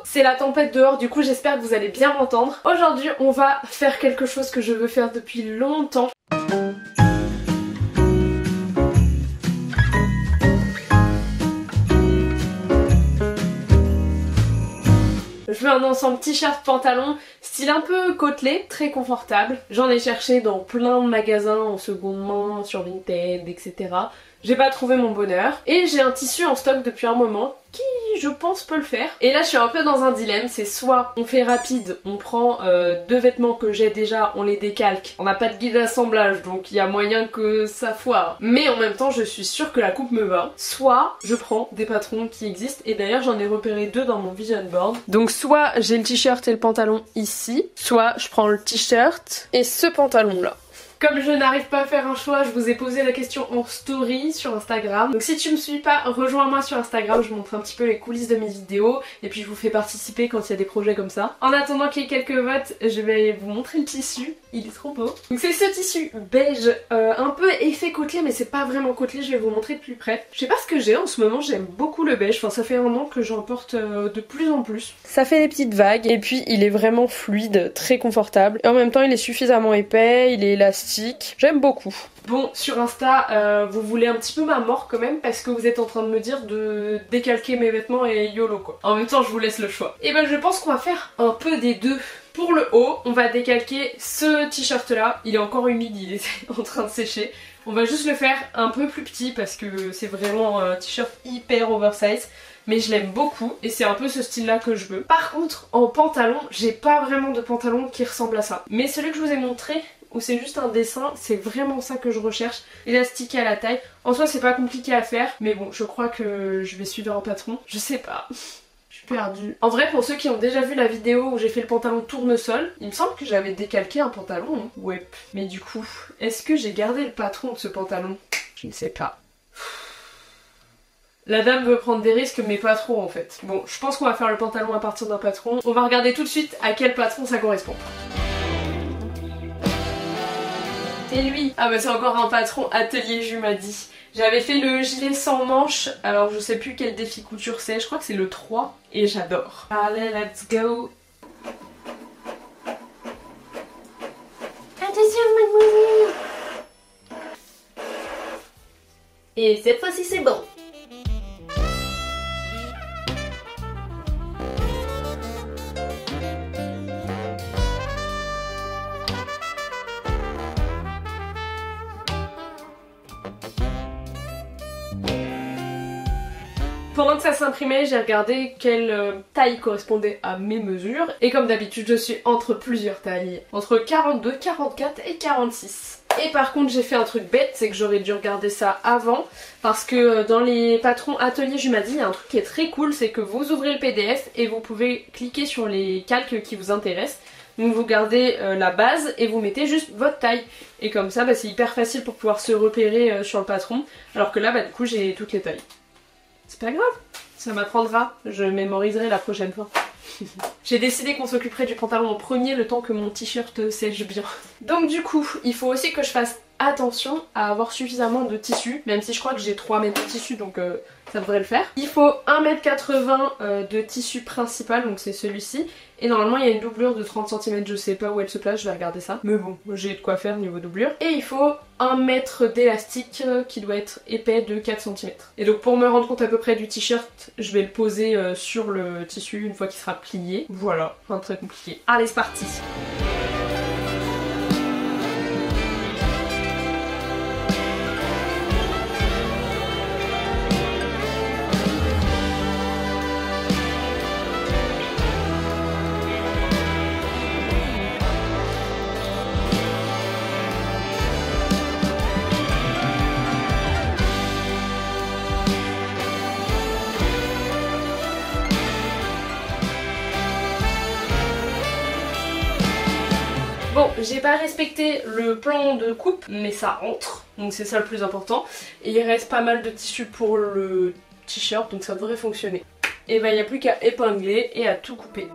c'est la tempête dehors, du coup j'espère que vous allez bien m'entendre. Aujourd'hui on va faire quelque chose que je veux faire depuis longtemps. Je veux un ensemble t-shirt pantalon, style un peu côtelé, très confortable. J'en ai cherché dans plein de magasins en seconde main, sur Vinted, etc. J'ai pas trouvé mon bonheur. Et j'ai un tissu en stock depuis un moment qui, je pense, peut le faire. Et là, je suis un peu dans un dilemme. C'est soit on fait rapide, on prend deux vêtements que j'ai déjà, on les décalque. On n'a pas de guide d'assemblage, donc il y a moyen que ça foire. Mais en même temps, je suis sûre que la coupe me va. Soit je prends des patrons qui existent. Et d'ailleurs, j'en ai repéré deux dans mon vision board. Donc soit j'ai le t-shirt et le pantalon ici, soit je prends le t-shirt et ce pantalon-là. Comme je n'arrive pas à faire un choix, je vous ai posé la question en story sur Instagram. Donc si tu me suis pas, rejoins-moi sur Instagram, je vous montre un petit peu les coulisses de mes vidéos et puis je vous fais participer quand il y a des projets comme ça. En attendant qu'il y ait quelques votes, je vais vous montrer le tissu, il est trop beau. Donc c'est ce tissu beige, un peu effet côtelé mais c'est pas vraiment côtelé, je vais vous montrer de plus près. Je sais pas ce que j'ai en ce moment, j'aime beaucoup le beige, enfin ça fait un an que j'en porte de plus en plus. Ça fait des petites vagues et puis il est vraiment fluide, très confortable. Et en même temps il est suffisamment épais, il est élastique. J'aime beaucoup. Bon, sur Insta, vous voulez un petit peu ma mort quand même parce que vous êtes en train de me dire de décalquer mes vêtements et YOLO quoi. En même temps, je vous laisse le choix. Et ben je pense qu'on va faire un peu des deux. Pour le haut, on va décalquer ce t-shirt là. Il est encore humide, il est en train de sécher. On va juste le faire un peu plus petit parce que c'est vraiment un t-shirt hyper oversize. Mais je l'aime beaucoup et c'est un peu ce style là que je veux. Par contre, en pantalon, j'ai pas vraiment de pantalon qui ressemble à ça. Mais celui que je vous ai montré, où c'est juste un dessin, c'est vraiment ça que je recherche, élastiqué à la taille. En soi c'est pas compliqué à faire, mais bon je crois que je vais suivre un patron, je sais pas. Je suis perdue. En vrai pour ceux qui ont déjà vu la vidéo où j'ai fait le pantalon tournesol, il me semble que j'avais décalqué un pantalon, hein. Ouais. Mais du coup, est-ce que j'ai gardé le patron de ce pantalon? Je ne sais pas. La dame veut prendre des risques mais pas trop en fait. Bon, je pense qu'on va faire le pantalon à partir d'un patron. On va regarder tout de suite à quel patron ça correspond. Et lui, ah bah c'est encore un patron Atelier Ju m'a dit. J'avais fait le gilet sans manches, alors je sais plus quel défi couture c'est, je crois que c'est le 3 et j'adore. Allez, let's go. Attention mademoiselle. Et cette fois-ci c'est bon. Pendant que ça s'imprimait, j'ai regardé quelle taille correspondait à mes mesures. Et comme d'habitude, je suis entre plusieurs tailles. Entre 42, 44 et 46. Et par contre, j'ai fait un truc bête, c'est que j'aurais dû regarder ça avant. Parce que dans les patrons Atelier Ju m'a dit, il y a un truc qui est très cool, c'est que vous ouvrez le PDF et vous pouvez cliquer sur les calques qui vous intéressent. Donc vous gardez la base et vous mettez juste votre taille. Et comme ça, bah, c'est hyper facile pour pouvoir se repérer sur le patron. Alors que là, bah, du coup, j'ai toutes les tailles. C'est pas grave, ça m'apprendra, je mémoriserai la prochaine fois. J'ai décidé qu'on s'occuperait du pantalon en premier le temps que mon t-shirt sèche bien. Donc du coup, il faut aussi que je fasse attention à avoir suffisamment de tissu, même si je crois que j'ai 3 mètres de tissu donc ça devrait le faire. Il faut 1,80 m de tissu principal, donc c'est celui-ci. Et normalement il y a une doublure de 30 cm, je sais pas où elle se place, je vais regarder ça. Mais bon, j'ai de quoi faire niveau doublure. Et il faut 1 mètre d'élastique qui doit être épais de 4 cm. Et donc pour me rendre compte à peu près du t-shirt, je vais le poser sur le tissu une fois qu'il sera plié. Voilà, rien de très compliqué. Allez c'est parti. Bon, j'ai pas respecté le plan de coupe, mais ça rentre, donc c'est ça le plus important. Et il reste pas mal de tissu pour le t-shirt, donc ça devrait fonctionner. Et bah il n'y a plus qu'à épingler et à tout couper.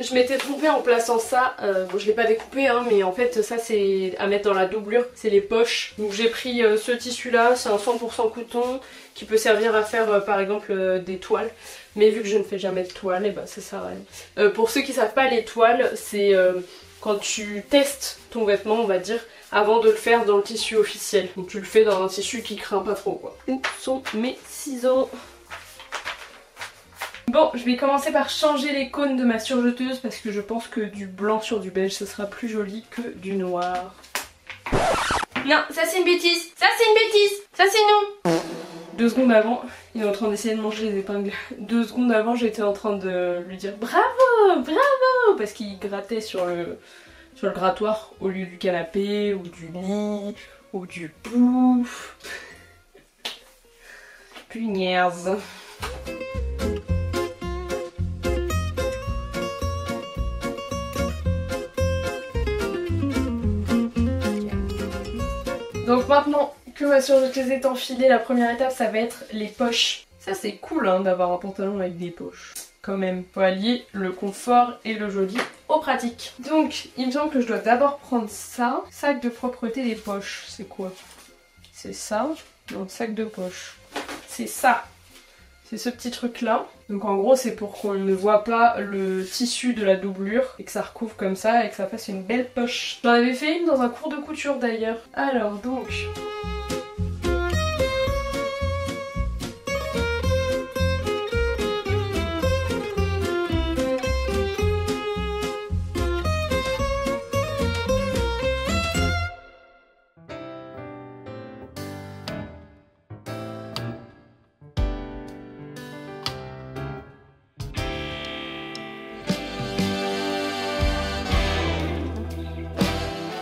Je m'étais trompée en plaçant ça, bon je l'ai pas découpé hein, mais en fait ça c'est à mettre dans la doublure, c'est les poches. Donc j'ai pris ce tissu là, c'est un 100% coton qui peut servir à faire par exemple des toiles. Mais vu que je ne fais jamais de toile, et bah ça sert à rien. Pour ceux qui savent pas, les toiles c'est quand tu testes ton vêtement on va dire, avant de le faire dans le tissu officiel. Donc tu le fais dans un tissu qui craint pas trop quoi. Où sont mes ciseaux? Bon, je vais commencer par changer les cônes de ma surjeteuse parce que je pense que du blanc sur du beige ce sera plus joli que du noir. Non, ça c'est une bêtise. Ça c'est une bêtise. Ça c'est non. 2 secondes avant, il est en train d'essayer de manger les épingles. 2 secondes avant, j'étais en train de lui dire bravo, bravo, parce qu'il grattait sur le grattoir au lieu du canapé ou du lit ou du pouf. Punaise. Donc maintenant que ma surjeteuse est enfilée, la première étape ça va être les poches. Ça c'est cool hein, d'avoir un pantalon avec des poches. Quand même, faut allier le confort et le joli au pratique. Donc il me semble que je dois d'abord prendre ça. Sac de propreté des poches, c'est quoi? C'est ça, donc sac de poche. C'est ça. C'est ce petit truc là. Donc en gros c'est pour qu'on ne voit pas le tissu de la doublure et que ça recouvre comme ça et que ça fasse une belle poche. J'en avais fait une dans un cours de couture d'ailleurs. Alors donc...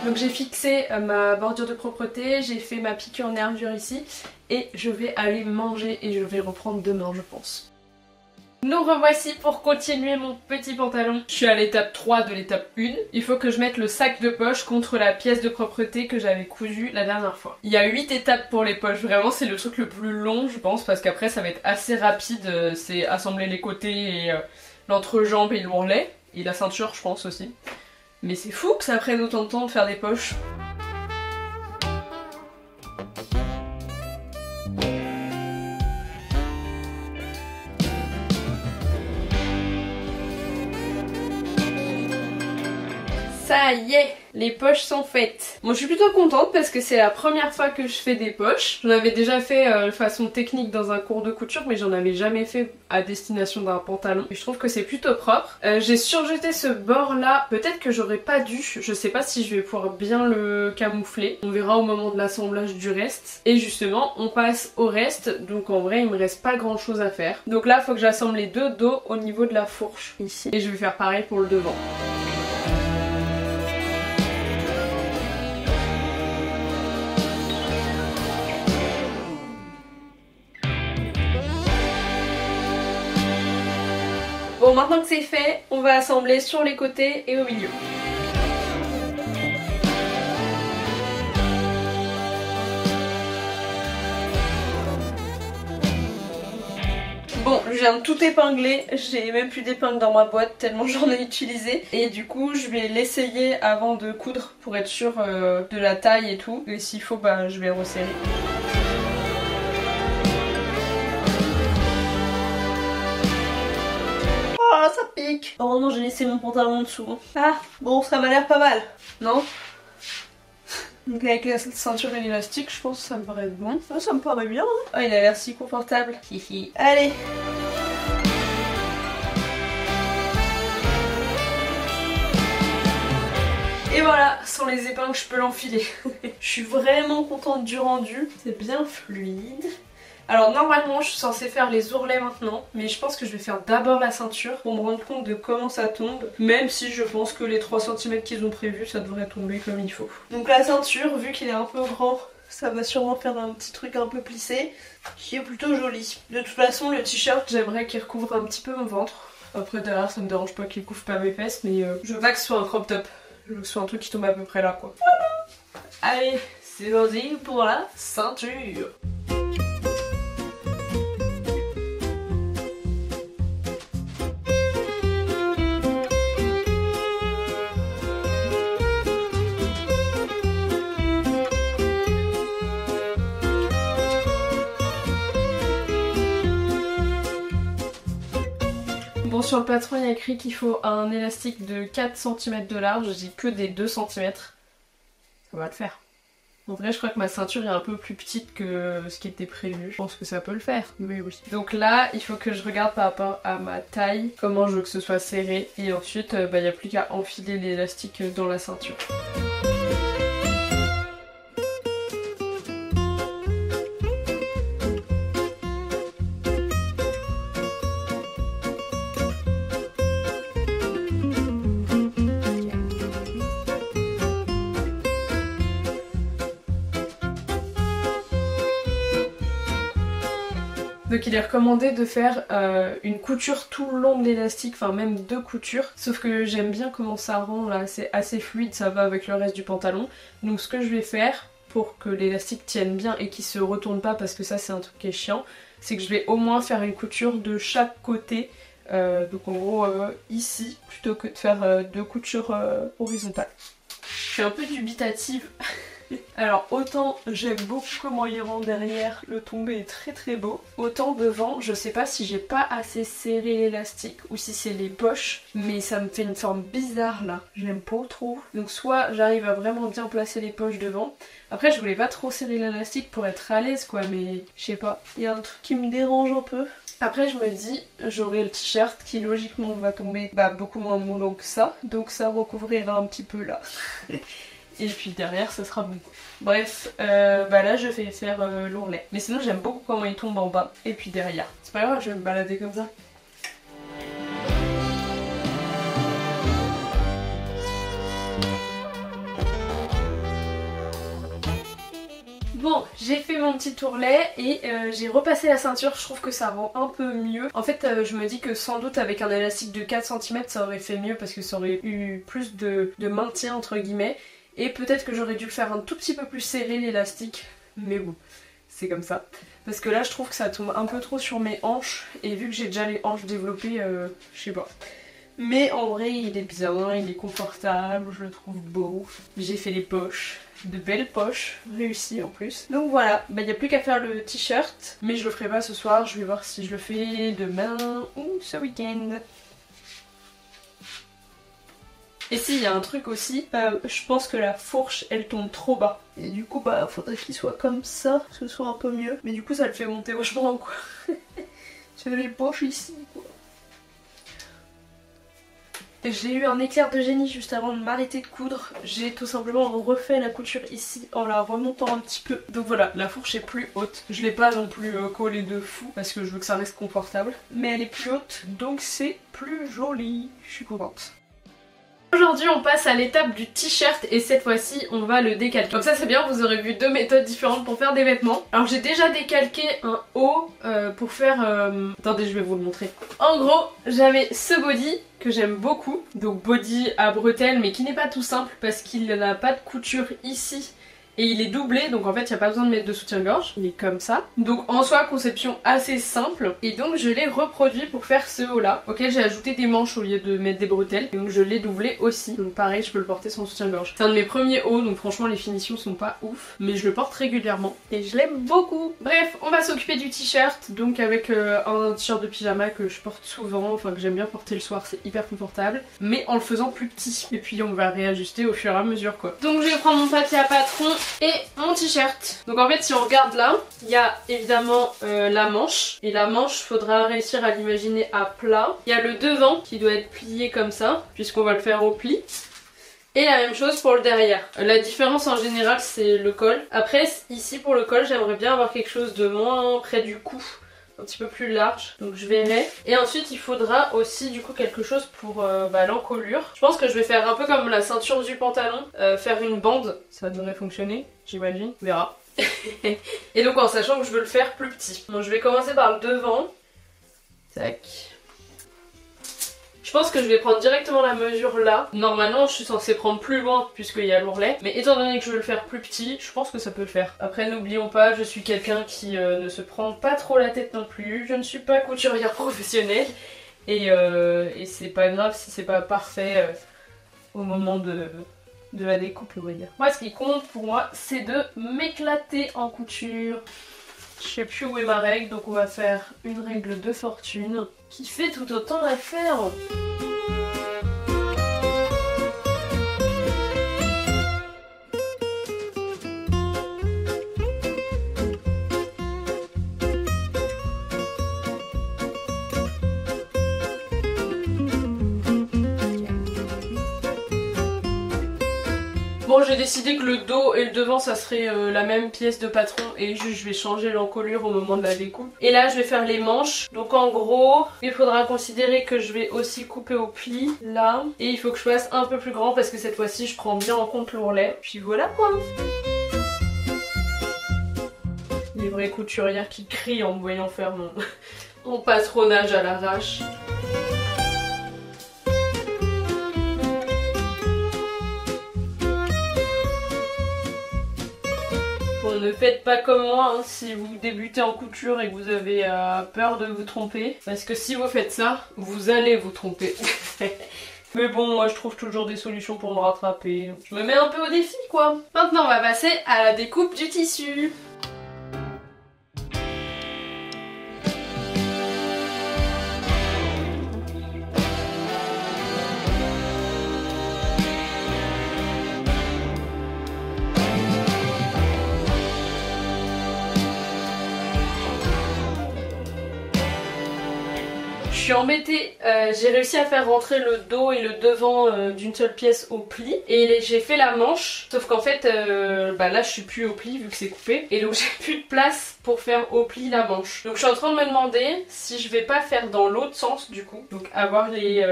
Donc j'ai fixé ma bordure de propreté, j'ai fait ma piqûre nervure ici et je vais aller manger et je vais reprendre demain je pense. Nous revoici pour continuer mon petit pantalon. Je suis à l'étape 3 de l'étape 1. Il faut que je mette le sac de poche contre la pièce de propreté que j'avais cousue la dernière fois. Il y a 8 étapes pour les poches, vraiment c'est le truc le plus long je pense parce qu'après ça va être assez rapide. C'est assembler les côtés et l'entrejambe et l'ourlet et la ceinture je pense aussi. Mais c'est fou que ça prenne autant de temps de faire des poches. Ça y est, les poches sont faites. Bon, je suis plutôt contente parce que c'est la première fois que je fais des poches. J'en avais déjà fait de façon technique dans un cours de couture, mais j'en avais jamais fait à destination d'un pantalon. Et je trouve que c'est plutôt propre. J'ai surjeté ce bord là, peut-être que j'aurais pas dû. Je sais pas si je vais pouvoir bien le camoufler. On verra au moment de l'assemblage du reste. Et justement, on passe au reste. Donc en vrai, il me reste pas grand chose à faire. Donc là, il faut que j'assemble les deux dos au niveau de la fourche ici. Et je vais faire pareil pour le devant. Bon, maintenant que c'est fait, on va assembler sur les côtés et au milieu. Bon, je viens de tout épingler, j'ai même plus d'épingles dans ma boîte tellement j'en ai utilisé. Et du coup, je vais l'essayer avant de coudre pour être sûre de la taille et tout. Et s'il faut, bah, je vais resserrer. Oh, ça pique. Heureusement j'ai laissé mon pantalon en dessous. Ah, bon, ça m'a l'air pas mal, non? Donc avec la ceinture et l'élastique, je pense que ça me paraît bon. Ça me paraît bien. Hein. Oh, il a l'air si confortable. Hihi. Allez. Et voilà, sans les épingles, je peux l'enfiler. Je suis vraiment contente du rendu. C'est bien fluide. Alors normalement je suis censée faire les ourlets maintenant, mais je pense que je vais faire d'abord la ceinture pour me rendre compte de comment ça tombe, même si je pense que les 3 cm qu'ils ont prévus ça devrait tomber comme il faut. Donc la ceinture, vu qu'il est un peu grand, ça va sûrement faire un petit truc un peu plissé, qui est plutôt joli. De toute façon le t-shirt j'aimerais qu'il recouvre un petit peu mon ventre. Après derrière ça me dérange pas qu'il couvre pas mes fesses, mais je veux pas que ce soit un crop top. Je veux que ce soit un truc qui tombe à peu près là quoi. Voilà. Allez, c'est parti pour la ceinture. sur le patron il y a écrit qu'il faut un élastique de 4 cm de large, j'ai que des 2 cm. Ça va le faire. En vrai, je crois que ma ceinture est un peu plus petite que ce qui était prévu. Je pense que ça peut le faire, mais oui. Donc là, il faut que je regarde par rapport à ma taille, comment je veux que ce soit serré. Et ensuite, il n'y a plus qu'à enfiler l'élastique dans la ceinture. Donc il est recommandé de faire une couture tout le long de l'élastique, enfin même 2 coutures. Sauf que j'aime bien comment ça rend là, c'est assez fluide, ça va avec le reste du pantalon. Donc ce que je vais faire pour que l'élastique tienne bien et qu'il se retourne pas, parce que ça c'est un truc qui est chiant, c'est que je vais au moins faire une couture de chaque côté. Donc en gros ici, plutôt que de faire 2 coutures horizontales. Je suis un peu dubitative. Alors autant j'aime beaucoup comment il rend derrière, le tombé est très très beau. Autant devant, je sais pas si j'ai pas assez serré l'élastique ou si c'est les poches, mais ça me fait une forme bizarre là, j'aime pas trop. Donc soit j'arrive à vraiment bien placer les poches devant. Après je voulais pas trop serrer l'élastique pour être à l'aise quoi, mais je sais pas, il y a un truc qui me dérange un peu. Après je me dis, j'aurai le t-shirt qui logiquement va tomber beaucoup moins long que ça, donc ça recouvrira un petit peu là. Et puis derrière ça sera bon. Bref, là je vais faire l'ourlet. Mais sinon j'aime beaucoup comment il tombe en bas. Et puis derrière. C'est pas grave, je vais me balader comme ça. Bon, j'ai fait mon petit ourlet et j'ai repassé la ceinture, je trouve que ça rend un peu mieux. En fait, je me dis que sans doute avec un élastique de 4 cm ça aurait fait mieux parce que ça aurait eu plus de maintien entre guillemets. Et peut-être que j'aurais dû le faire un tout petit peu plus serré l'élastique, mais bon, c'est comme ça. Parce que là je trouve que ça tombe un peu trop sur mes hanches, et vu que j'ai déjà les hanches développées, je sais pas. Mais en vrai il est bien, il est confortable, je le trouve beau. J'ai fait les poches, de belles poches, réussies en plus. Donc voilà, il n'y a plus qu'à faire le t-shirt, mais je le ferai pas ce soir, je vais voir si je le fais demain ou ce week-end. Et si, il y a un truc aussi, je pense que la fourche elle tombe trop bas. Et du coup faudrait qu'il soit comme ça, que ce soit un peu mieux. Mais du coup ça le fait monter vachement quoi. J'ai les poches ici quoi. J'ai eu un éclair de génie juste avant de m'arrêter de coudre. J'ai tout simplement refait la couture ici en la remontant un petit peu. Donc voilà, la fourche est plus haute. Je l'ai pas non plus collée de fou parce que je veux que ça reste confortable. Mais elle est plus haute, donc c'est plus joli. Je suis contente. Aujourd'hui on passe à l'étape du t-shirt et cette fois-ci on va le décalquer. Donc ça c'est bien, vous aurez vu 2 méthodes différentes pour faire des vêtements. Alors j'ai déjà décalqué un haut pour faire... Attendez, je vais vous le montrer. En gros j'avais ce body que j'aime beaucoup. Donc body à bretelles mais qui n'est pas tout simple parce qu'il n'a pas de couture ici. Et il est doublé, donc en fait il n'y a pas besoin de mettre de soutien-gorge, il est comme ça. Donc en soi, conception assez simple. Et donc je l'ai reproduit pour faire ce haut là, auquel j'ai ajouté des manches au lieu de mettre des bretelles. Donc je l'ai doublé aussi, donc pareil je peux le porter sans soutien-gorge. C'est un de mes premiers hauts, donc franchement les finitions sont pas ouf. Mais je le porte régulièrement et je l'aime beaucoup. Bref, on va s'occuper du t-shirt, donc avec un t-shirt de pyjama que je porte souvent, enfin que j'aime bien porter le soir, c'est hyper confortable. Mais en le faisant plus petit. Et puis on va réajuster au fur et à mesure quoi. Donc je vais prendre mon papier à patron et mon t-shirt. Donc en fait si on regarde là, il y a évidemment la manche. Et la manche, faudra réussir à l'imaginer à plat. Il y a le devant qui doit être plié comme ça, puisqu'on va le faire au pli. Et la même chose pour le derrière. La différence en général c'est le col. Après ici pour le col j'aimerais bien avoir quelque chose de moins près du cou, un petit peu plus large, donc je verrai. Et ensuite il faudra aussi du coup quelque chose pour l'encolure. Je pense que je vais faire un peu comme la ceinture du pantalon, faire une bande, ça devrait fonctionner, j'imagine, on verra. Et donc en sachant que je veux le faire plus petit. Donc je vais commencer par le devant. Tac. Je pense que je vais prendre directement la mesure là. Normalement je suis censée prendre plus loin puisqu'il y a l'ourlet. Mais étant donné que je veux le faire plus petit, je pense que ça peut le faire. Après n'oublions pas, je suis quelqu'un qui ne se prend pas trop la tête non plus. Je ne suis pas couturière professionnelle. Et c'est pas grave si c'est pas parfait au moment de la découpe, on va dire. Moi ce qui compte pour moi c'est de m'éclater en couture. Je sais plus où est ma règle, donc on va faire une règle de fortune qui fait tout autant l'affaire. Bon, j'ai décidé que le dos et le devant ça serait la même pièce de patron et juste je vais changer l'encolure au moment de la découpe. Et là je vais faire les manches. Donc en gros, il faudra considérer que je vais aussi couper au pli là. Et il faut que je fasse un peu plus grand parce que cette fois-ci je prends bien en compte l'ourlet. Puis voilà quoi. Les vraies couturières qui crient en me voyant faire mon patronage à l'arrache. Bon, ne faites pas comme moi hein, si vous débutez en couture et que vous avez peur de vous tromper. Parce que si vous faites ça, vous allez vous tromper. Mais bon, moi je trouve toujours des solutions pour me rattraper. Je me mets un peu au défi quoi. Maintenant on va passer à la découpe du tissu. Je suis embêtée, j'ai réussi à faire rentrer le dos et le devant d'une seule pièce au pli et j'ai fait la manche, sauf qu'en fait là je suis plus au pli vu que c'est coupé et donc j'ai plus de place pour faire au pli la manche. Donc je suis en train de me demander si je vais pas faire dans l'autre sens du coup, donc avoir les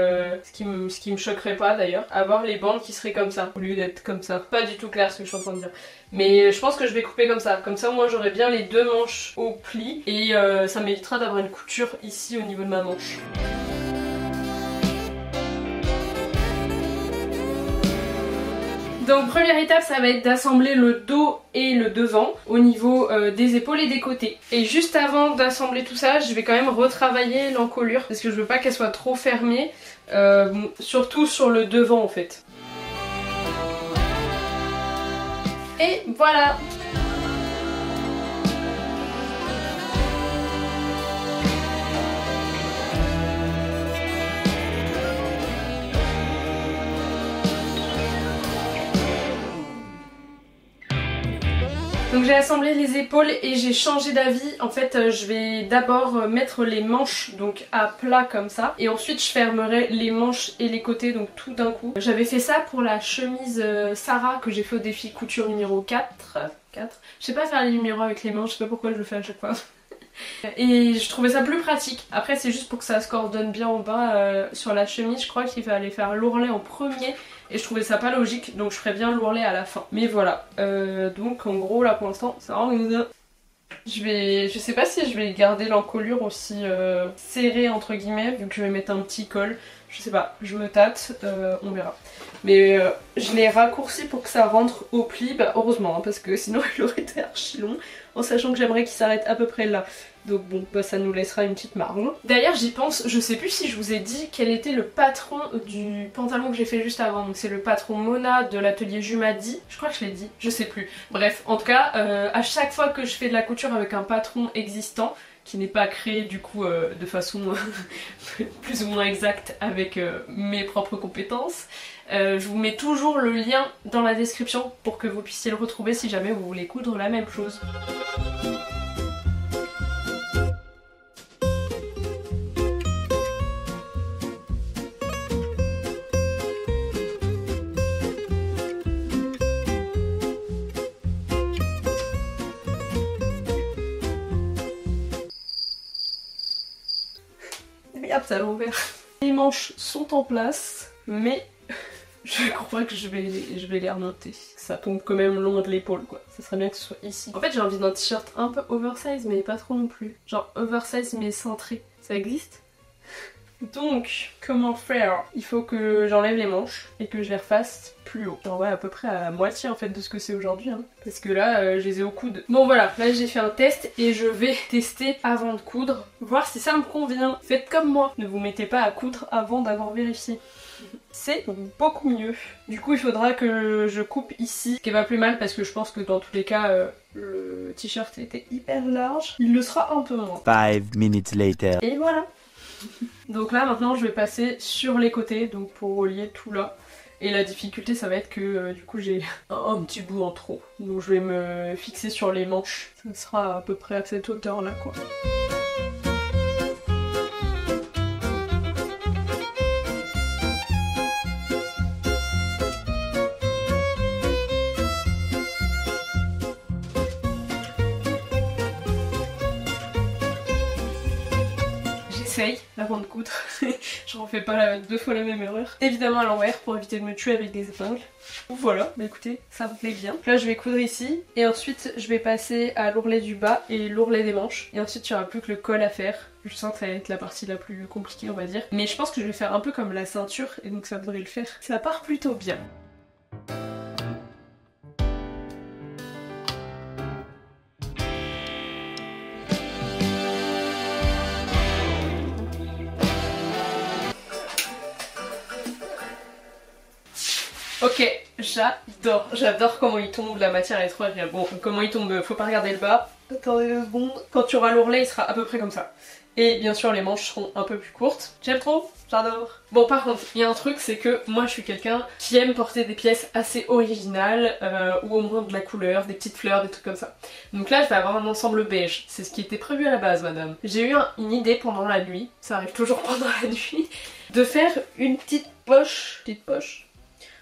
ce qui me choquerait pas d'ailleurs, avoir les bandes qui seraient comme ça au lieu d'être comme ça. Pas du tout clair ce que je suis en train de dire. Mais je pense que je vais couper comme ça au moins j'aurai bien les deux manches au pli et ça m'évitera d'avoir une couture ici au niveau de ma manche. Donc première étape ça va être d'assembler le dos et le devant au niveau des épaules et des côtés. Et juste avant d'assembler tout ça je vais quand même retravailler l'encolure parce que je veux pas qu'elle soit trop fermée, surtout sur le devant en fait. Et voilà! Donc j'ai assemblé les épaules et j'ai changé d'avis. En fait je vais d'abord mettre les manches donc à plat comme ça et ensuite je fermerai les manches et les côtés donc tout d'un coup. J'avais fait ça pour la chemise Sarah que j'ai fait au défi couture numéro 4. Je sais pas faire les numéros avec les manches, je sais pas pourquoi je le fais à chaque fois. Et je trouvais ça plus pratique. Après c'est juste pour que ça se coordonne bien en bas sur la chemise. Je crois qu'il fallait faire l'ourlet en premier et je trouvais ça pas logique donc je ferais bien l'ourlet à la fin. Mais voilà, donc en gros là pour l'instant ça rend une... Je sais pas si je vais garder l'encolure aussi serrée entre guillemets vu que je vais mettre un petit col. Je sais pas, je me tâte, on verra. Mais je l'ai raccourci pour que ça rentre au pli, bah heureusement hein, parce que sinon il aurait été archi long en sachant que j'aimerais qu'il s'arrête à peu près là. Donc bon, bah ça nous laissera une petite marge. D'ailleurs j'y pense, je sais plus si je vous ai dit quel était le patron du pantalon que j'ai fait juste avant. Donc c'est le patron Mona de l'atelier Jumadi. Je crois que je l'ai dit, je sais plus. Bref, en tout cas, à chaque fois que je fais de la couture avec un patron existant, qui n'est pas créé du coup de façon plus ou moins exacte avec mes propres compétences. Je vous mets toujours le lien dans la description pour que vous puissiez le retrouver si jamais vous voulez coudre la même chose. Regarde, ça a l'envers. Les manches sont en place, mais je crois que je vais les remonter. Ça tombe quand même loin de l'épaule quoi. Ça serait bien que ce soit ici. En fait j'ai envie d'un t-shirt un peu oversize mais pas trop non plus. Genre oversize mais cintré. Ça existe? Donc, comment faire? Il faut que j'enlève les manches et que je les refasse plus haut. Genre ouais, à peu près à moitié en fait de ce que c'est aujourd'hui hein. Parce que là, je les ai au coude. Bon voilà, là j'ai fait un test et je vais tester avant de coudre. Voir si ça me convient. Faites comme moi. Ne vous mettez pas à coudre avant d'avoir vérifié. c'est beaucoup mieux. Du coup il faudra que je coupe ici, ce qui est pas plus mal parce que je pense que dans tous les cas le t-shirt était hyper large. Il le sera un peu moins. 5 minutes later. Et voilà. Donc là maintenant je vais passer sur les côtés donc pour relier tout là. Et la difficulté ça va être que du coup j'ai un petit bout en trop. Donc je vais me fixer sur les manches. Ça sera à peu près à cette hauteur là quoi. Avant de coudre, je refais pas deux fois la même erreur. Évidemment à l'envers pour éviter de me tuer avec des épingles. Voilà, bah écoutez, ça me plaît bien. Là je vais coudre ici et ensuite je vais passer à l'ourlet du bas et l'ourlet des manches. Et ensuite il n'y aura plus que le col à faire. Je sens que ça va être la partie la plus compliquée on va dire. Mais je pense que je vais faire un peu comme la ceinture et donc ça devrait le faire. Ça part plutôt bien. Ok, j'adore comment il tombe, la matière est trop agréable. Bon, comment il tombe, faut pas regarder le bas. Attendez 2 secondes. Quand tu auras l'ourlet, il sera à peu près comme ça. Et bien sûr, les manches seront un peu plus courtes. J'aime trop, j'adore. Bon, par contre, il y a un truc, c'est que moi je suis quelqu'un qui aime porter des pièces assez originales, ou au moins de la couleur, des petites fleurs, des trucs comme ça. Donc là, je vais avoir un ensemble beige. C'est ce qui était prévu à la base, madame. J'ai eu une idée pendant la nuit, ça arrive toujours pendant la nuit, de faire une petite poche.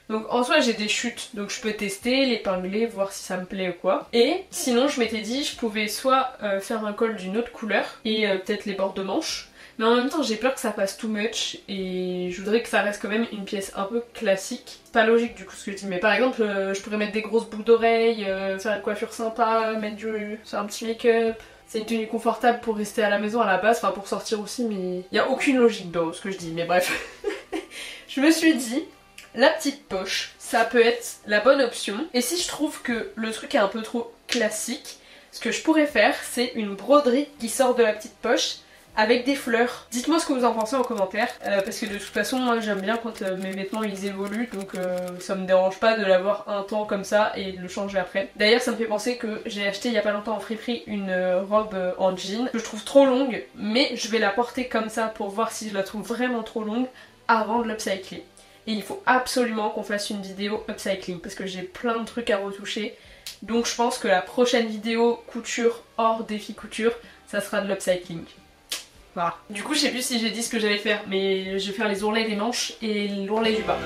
Donc en soi j'ai des chutes, donc je peux tester, l'épingler, voir si ça me plaît ou quoi. Et sinon je m'étais dit je pouvais soit faire un col d'une autre couleur et peut-être les bords de manches. Mais en même temps j'ai peur que ça fasse too much et je voudrais que ça reste quand même une pièce un peu classique. C'est pas logique du coup ce que je dis, mais par exemple je pourrais mettre des grosses boucles d'oreilles, faire une coiffure sympa, faire un petit make-up. C'est une tenue confortable pour rester à la maison à la base, enfin pour sortir aussi, mais il y a aucune logique dans ce que je dis, mais bref. Je me suis dit... La petite poche, ça peut être la bonne option. Et si je trouve que le truc est un peu trop classique, ce que je pourrais faire, c'est une broderie qui sort de la petite poche avec des fleurs. Dites-moi ce que vous en pensez en commentaire, parce que de toute façon, moi j'aime bien quand mes vêtements ils évoluent, donc ça me dérange pas de l'avoir un temps comme ça et de le changer après. D'ailleurs, ça me fait penser que j'ai acheté il y a pas longtemps en friperie une robe en jean que je trouve trop longue, mais je vais la porter comme ça pour voir si je la trouve vraiment trop longue avant de l'upcycler. Et il faut absolument qu'on fasse une vidéo upcycling parce que j'ai plein de trucs à retoucher. Donc je pense que la prochaine vidéo couture hors défi couture, ça sera de l'upcycling. Voilà. Du coup je sais plus si j'ai dit ce que j'allais faire, mais je vais faire les ourlets des manches et l'ourlet du bas.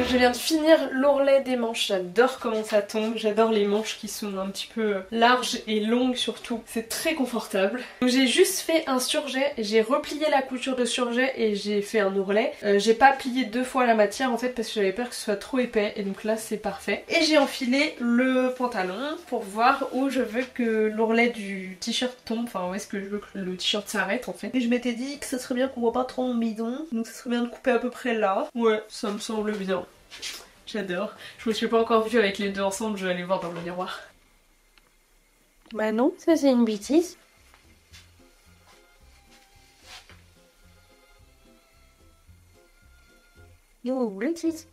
Je viens de finir l'ourlet des manches, j'adore comment ça tombe, j'adore les manches qui sont un petit peu larges et longues surtout, c'est très confortable. J'ai juste fait un surjet, j'ai replié la couture de surjet et j'ai fait un ourlet. J'ai pas plié 2 fois la matière en fait parce que j'avais peur que ce soit trop épais et donc là c'est parfait. Et j'ai enfilé le pantalon pour voir où je veux que l'ourlet du t-shirt tombe, enfin où est-ce que je veux que le t-shirt s'arrête en fait. Et je m'étais dit que ça serait bien qu'on voit pas trop mon bidon, donc ça serait bien de couper à peu près là. Ouais, ça me semble bien. J'adore. Je me suis pas encore vue avec les deux ensemble, je vais aller voir dans le miroir. Bah non, ça c'est une bêtise. Yo, bêtise.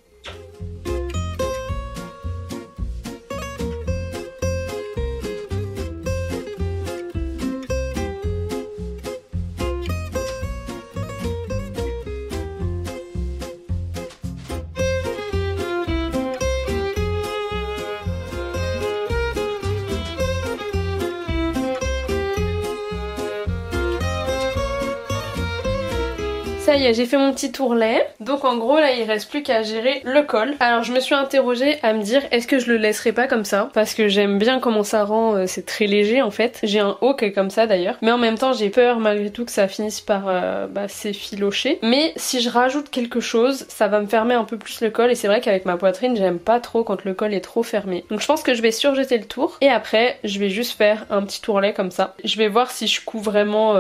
Ça y est, j'ai fait mon petit ourlet. Donc en gros là il reste plus qu'à gérer le col. Alors je me suis interrogée à me dire est-ce que je le laisserai pas comme ça, parce que j'aime bien comment ça rend, c'est très léger en fait. J'ai un haut qui est comme ça d'ailleurs, mais en même temps j'ai peur malgré tout que ça finisse par s'effilocher. Mais si je rajoute quelque chose, ça va me fermer un peu plus le col, et c'est vrai qu'avec ma poitrine j'aime pas trop quand le col est trop fermé. Donc je pense que je vais surjeter le tour et après je vais juste faire un petit ourlet comme ça. Je vais voir si je couds vraiment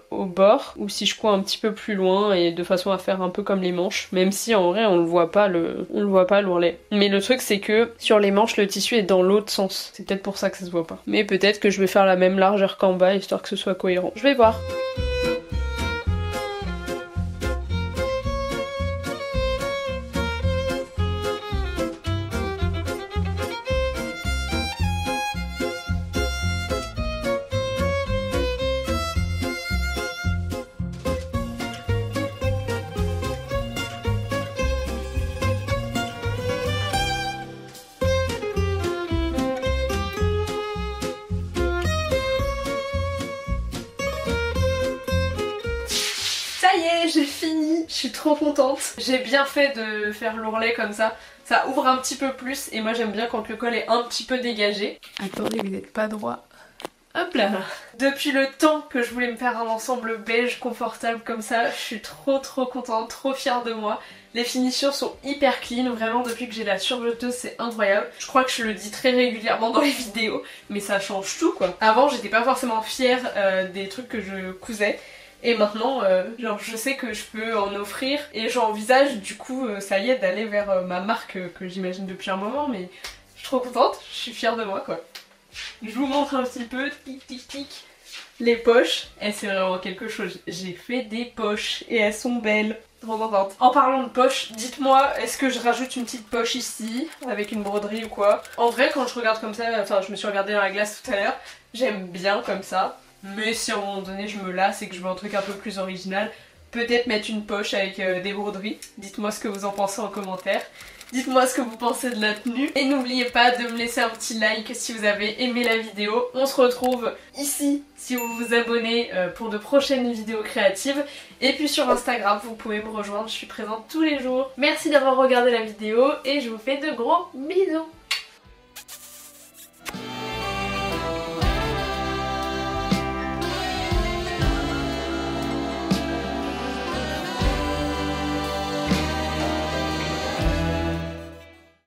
au bord ou si je couds un petit peu plus loin et de façon à faire un peu comme les manches, même si en vrai on le voit pas l'ourlet. Mais le truc c'est que sur les manches le tissu est dans l'autre sens, c'est peut-être pour ça que ça se voit pas. Mais peut-être que je vais faire la même largeur qu'en bas histoire que ce soit cohérent. Je vais voir. Ça y est, j'ai fini, je suis trop contente. J'ai bien fait de faire l'ourlet comme ça ouvre un petit peu plus et moi j'aime bien quand le col est un petit peu dégagé. Attendez, vous n'êtes pas droit. Hop là. Depuis le temps que je voulais me faire un ensemble beige confortable comme ça, je suis trop contente, trop fière de moi. Les finitions sont hyper clean, vraiment depuis que j'ai la surjeteuse c'est incroyable. Je crois que je le dis très régulièrement dans les vidéos, mais ça change tout quoi. Avant j'étais pas forcément fière des trucs que je cousais. Et maintenant, genre je sais que je peux en offrir et j'envisage du coup, ça y est, d'aller vers ma marque que j'imagine depuis un moment, mais je suis trop contente, je suis fière de moi quoi. Je vous montre un petit peu, tic. Les poches, et c'est vraiment quelque chose. J'ai fait des poches et elles sont belles. Trop contente. En parlant de poches, dites-moi, est-ce que je rajoute une petite poche ici, avec une broderie ou quoi? En vrai, quand je regarde comme ça, enfin je me suis regardée dans la glace tout à l'heure, j'aime bien comme ça. Mais si à un moment donné je me lasse et que je veux un truc un peu plus original, peut-être mettre une poche avec des broderies. Dites-moi ce que vous en pensez en commentaire. Dites-moi ce que vous pensez de la tenue. Et n'oubliez pas de me laisser un petit like si vous avez aimé la vidéo. On se retrouve ici si vous vous abonnez pour de prochaines vidéos créatives. Et puis sur Instagram, vous pouvez me rejoindre, je suis présente tous les jours. Merci d'avoir regardé la vidéo et je vous fais de gros bisous.